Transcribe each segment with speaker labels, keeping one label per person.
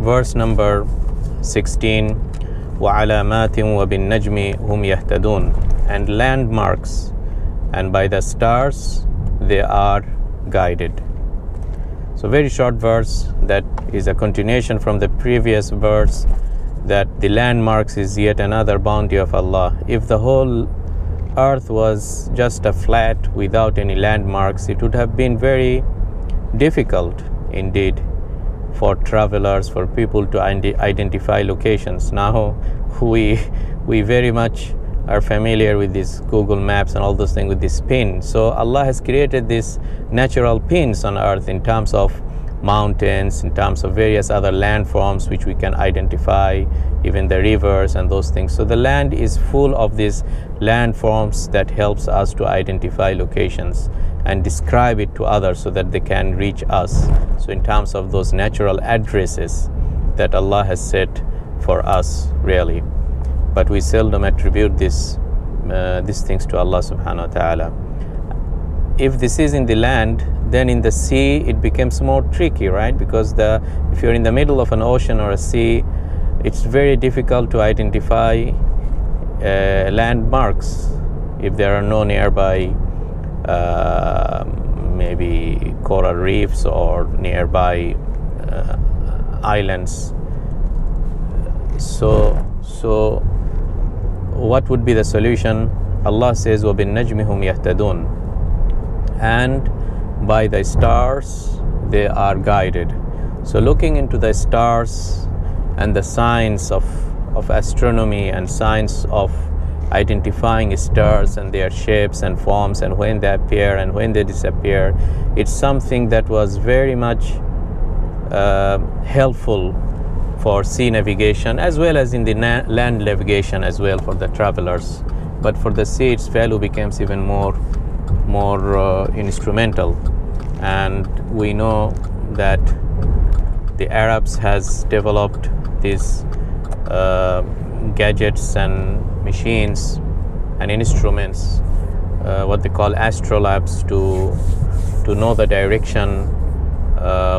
Speaker 1: verse number 16, وَعَلَامَاتٍ وَبِالنَّجْمِ هُمْ يَهْتَدُونَ, and landmarks, and by the stars they are guided. So very short verse that is a continuation from the previous verse, that the landmarks is yet another bounty of Allah. If the whole earth was just a flat without any landmarks, it would have been very difficult indeed for travelers, for people to identify locations. Now we very much are familiar with this Google Maps and all those things with this pin. So Allah has created these natural pins on earth in terms of mountains, in terms of various other landforms which we can identify, even the rivers and those things. So the land is full of these landforms that helps us to identify locations and describe it to others so that they can reach us. So in terms of those natural addresses that Allah has set for us, really. But we seldom attribute these things to Allah subhanahu wa ta'ala. If this is in the land, then in the sea it becomes more tricky, right? Because if you're in the middle of an ocean or a sea, it's very difficult to identify landmarks if there are no nearby maybe coral reefs or nearby islands. So what would be the solution? Allah says, وَبِالنَّجْمِ هُمْ يَهْتَدُونَ, and by the stars they are guided. So looking into the stars and the science of astronomy and science of identifying stars and their shapes and forms and when they appear and when they disappear, it's something that was very much helpful for sea navigation as well as in the land navigation as well for the travelers. But for the sea, its value becomes even more instrumental. And we know that the Arabs has developed these gadgets and machines and instruments, what they call astrolabes, to know the direction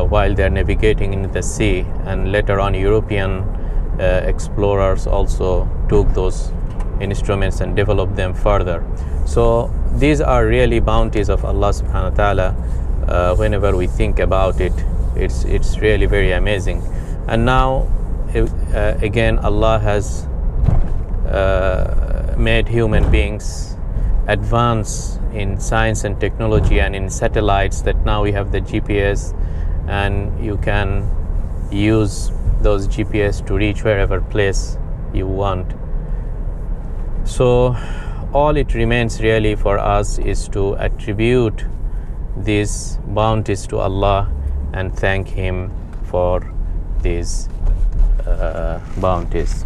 Speaker 1: while they are navigating in the sea. And later on, European explorers also took those instruments and developed them further. So these are really bounties of Allah subhanahu wa ta'ala. Whenever we think about it, it's really very amazing. And now again, Allah has made human beings advance in science and technology and in satellites, that now we have the GPS and you can use those GPS to reach wherever place you want. So all it remains really for us is to attribute these bounties to Allah and thank Him for these bounties.